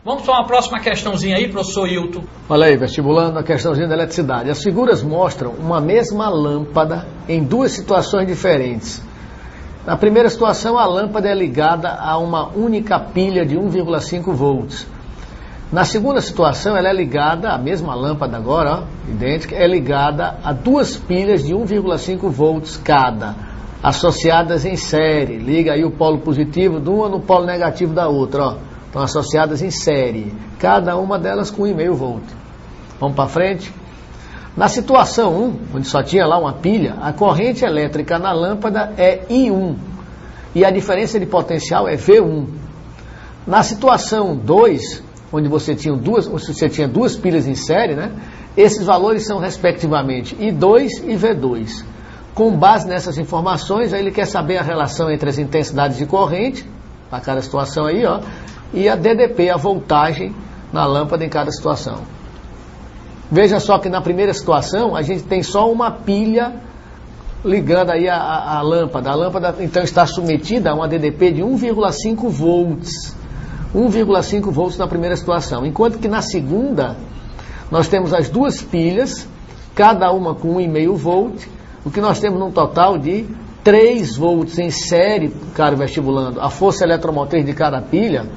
Vamos para uma próxima questãozinha aí, professor Hilton. Olha aí, vestibulando a questãozinha da eletricidade. As figuras mostram uma mesma lâmpada em duas situações diferentes. Na primeira situação, a lâmpada é ligada a uma única pilha de 1,5 volts. Na segunda situação, ela é ligada, a mesma lâmpada agora, ó, idêntica, é ligada a duas pilhas de 1,5 volts cada, associadas em série. Liga aí o polo positivo de uma no polo negativo da outra, ó. Estão associadas em série, cada uma delas com 1,5 volt. Vamos para frente? Na situação 1, onde só tinha lá uma pilha, a corrente elétrica na lâmpada é I1 e a diferença de potencial é V1. Na situação 2, onde você tinha duas pilhas em série, né? Esses valores são respectivamente I2 e V2. Com base nessas informações, aí ele quer saber a relação entre as intensidades de corrente, para cada situação aí, ó, e a DDP, a voltagem na lâmpada em cada situação. Veja só que na primeira situação a gente tem só uma pilha ligando aí a lâmpada. A lâmpada então está submetida a uma DDP de 1,5 volts. 1,5 volts na primeira situação. Enquanto que na segunda nós temos as duas pilhas, cada uma com 1,5 volt, o que nós temos num total de 3 volts em série, caro vestibulando. A força eletromotriz de cada pilha,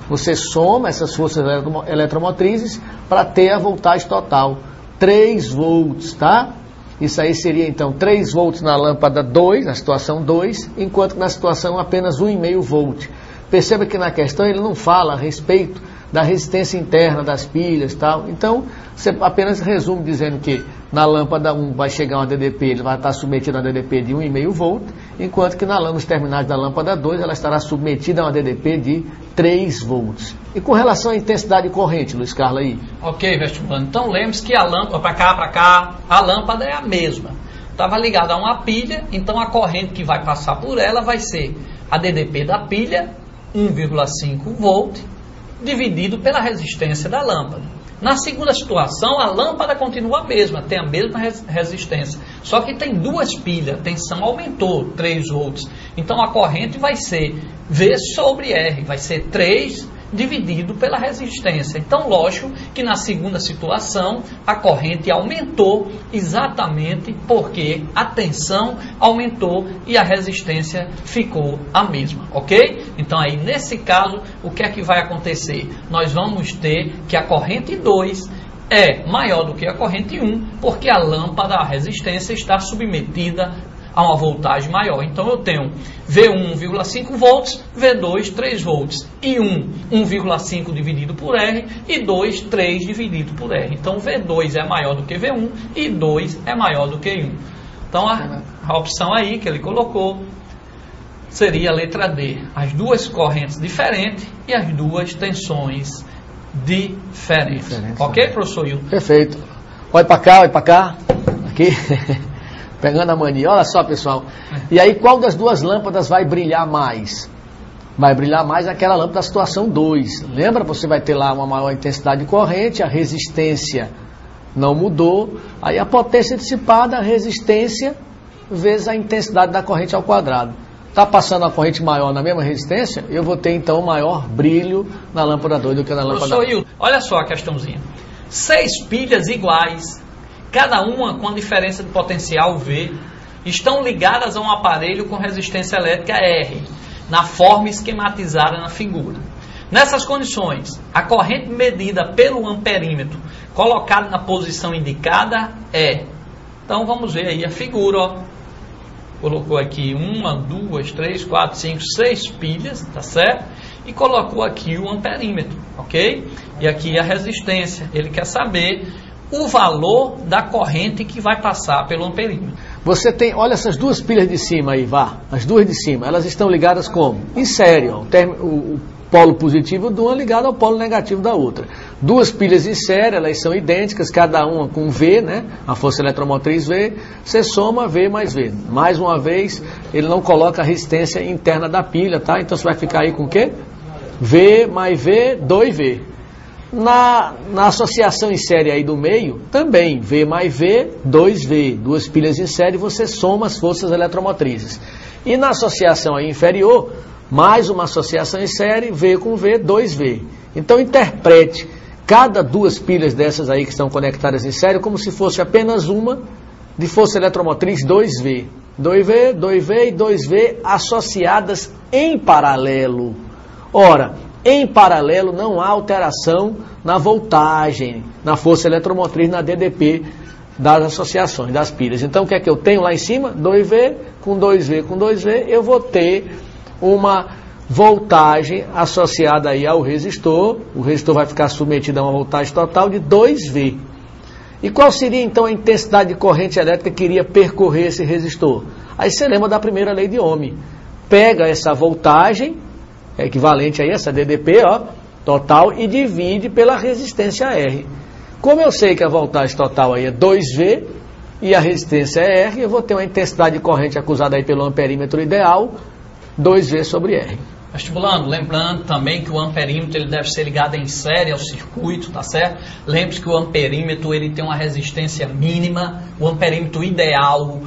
você soma essas forças eletromotrizes para ter a voltagem total. 3 volts, tá? Isso aí seria então 3 volts na lâmpada 2, na situação 2, enquanto que na situação apenas 1,5 volt. Perceba que na questão ele não fala a respeito da resistência interna das pilhas e tal. Então, você apenas resume dizendo que na lâmpada 1 vai chegar uma DDP, ele vai estar submetido a uma DDP de 1,5 volt, enquanto que nos terminais da lâmpada 2 ela estará submetida a uma DDP de 3 volts. E com relação à intensidade de corrente, Luiz Carlos aí? Ok, vestibulando. Então lembre-se que a lâmpada, para cá, a lâmpada é a mesma. Estava ligada a uma pilha, então a corrente que vai passar por ela vai ser a DDP da pilha, 1,5 volt, dividido pela resistência da lâmpada. Na segunda situação, a lâmpada continua a mesma, tem a mesma resistência, só que tem duas pilhas, a tensão aumentou, 3 volts. Então a corrente vai ser V sobre R, vai ser 3 dividido pela resistência. Então, lógico que na segunda situação a corrente aumentou exatamente porque a tensão aumentou e a resistência ficou a mesma, ok? Então aí nesse caso, o que é que vai acontecer? Nós vamos ter que a corrente 2 é maior do que a corrente 1, porque a lâmpada, a resistência está submetida a uma voltagem maior. Então eu tenho V1 1,5 volts, V2 3 volts, e 1,5 dividido por R, e 2 3 dividido por R. Então V2 é maior do que V1 e 2 é maior do que 1. Então a opção aí que ele colocou seria a letra D. As duas correntes diferentes e as duas tensões diferentes. Ok, professor Hilton? Perfeito. Olha para cá, olha para cá. Aqui. Pegando a mania. Olha só, pessoal. E aí, qual das duas lâmpadas vai brilhar mais? Vai brilhar mais aquela lâmpada da situação 2. Lembra? Você vai ter lá uma maior intensidade de corrente, a resistência não mudou. Aí a potência dissipada, a resistência, vezes a intensidade da corrente ao quadrado. Está passando a corrente maior na mesma resistência, eu vou ter então maior brilho na lâmpada 2 do que na lâmpada 1. Professor Hilton, olha só a questãozinha. 6 pilhas iguais, cada uma com a diferença de potencial V, estão ligadas a um aparelho com resistência elétrica R, na forma esquematizada na figura. Nessas condições, a corrente medida pelo amperímetro colocada na posição indicada é... Então vamos ver aí a figura, ó. Colocou aqui 1, 2, 3, 4, 5, 6 pilhas, tá certo? E colocou aqui o amperímetro, ok? E aqui a resistência. Ele quer saber o valor da corrente que vai passar pelo amperímetro. Você tem, olha essas duas pilhas de cima aí, as duas de cima, elas estão ligadas como? Em série, ó, o polo positivo de uma ligado ao polo negativo da outra. Duas pilhas em série, elas são idênticas, cada uma com V, né? A força eletromotriz V, você soma V mais V. Mais uma vez, ele não coloca a resistência interna da pilha, tá? Então você vai ficar aí com o quê? V mais V, 2V. Na associação em série aí do meio, também V mais V, 2V. Duas pilhas em série, você soma as forças eletromotrizes. E na associação aí inferior, mais uma associação em série, V com V, 2V. Então interprete cada duas pilhas dessas aí que estão conectadas em série como se fosse apenas uma de força eletromotriz 2V. 2V, 2V e 2V associadas em paralelo. Ora, em paralelo não há alteração na voltagem, na força eletromotriz, na DDP das associações, das pilhas. Então o que é que eu tenho lá em cima? 2V com 2V com 2V, eu vou ter uma voltagem associada aí ao resistor. O resistor vai ficar submetido a uma voltagem total de 2V. E qual seria então a intensidade de corrente elétrica que iria percorrer esse resistor? Aí você lembra da primeira lei de Ohm. Pega essa voltagem, equivalente a essa DDP, ó, total, e divide pela resistência R. Como eu sei que a voltagem total aí é 2V e a resistência é R, eu vou ter uma intensidade de corrente acusada aí pelo amperímetro ideal, 2V sobre R. Vestibulando, lembrando também que o amperímetro ele deve ser ligado em série ao circuito, tá certo? Lembre-se que o amperímetro ele tem uma resistência mínima, o amperímetro ideal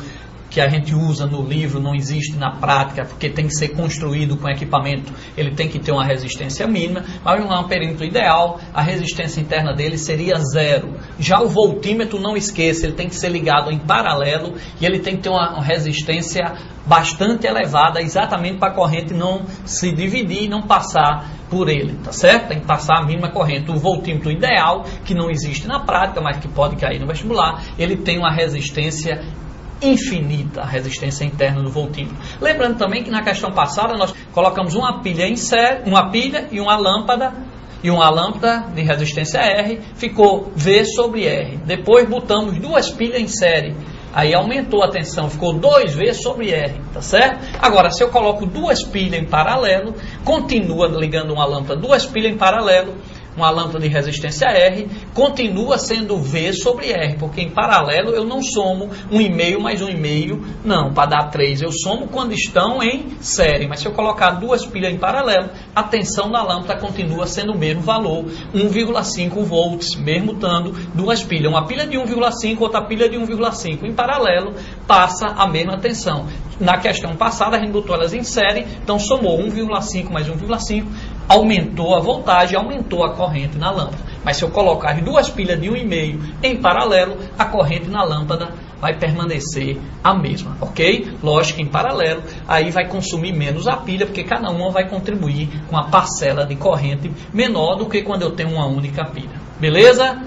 que a gente usa no livro não existe na prática, porque tem que ser construído com equipamento, ele tem que ter uma resistência mínima, mas um amperímetro ideal, a resistência interna dele seria 0. Já o voltímetro, não esqueça, ele tem que ser ligado em paralelo e ele tem que ter uma resistência bastante elevada, exatamente para a corrente não se dividir e não passar por ele, tá certo? Tem que passar a mínima corrente. O voltímetro ideal, que não existe na prática, mas que pode cair no vestibular, ele tem uma resistência infinita, a resistência interna do voltímetro. Lembrando também que na questão passada nós colocamos uma pilha em série, uma pilha e uma lâmpada de resistência R, ficou V sobre R. Depois botamos duas pilhas em série, aí aumentou a tensão, ficou 2V sobre R, tá certo? Agora, se eu coloco duas pilhas em paralelo, continua ligando uma lâmpada, duas pilhas em paralelo, uma lâmpada de resistência R, continua sendo V sobre R, porque em paralelo eu não somo 1,5 mais 1,5, não, para dar 3, eu somo quando estão em série, mas se eu colocar duas pilhas em paralelo, a tensão da lâmpada continua sendo o mesmo valor, 1,5 volts, mesmo estando duas pilhas, uma pilha de 1,5, outra pilha de 1,5, em paralelo, passa a mesma tensão. Na questão passada, a gente botou elas em série, então somou 1,5 mais 1,5, aumentou a voltagem, aumentou a corrente na lâmpada. Mas se eu colocar as duas pilhas de 1,5 em paralelo, a corrente na lâmpada vai permanecer a mesma, ok? Lógico que em paralelo, aí vai consumir menos a pilha, porque cada uma vai contribuir com a parcela de corrente menor do que quando eu tenho uma única pilha. Beleza?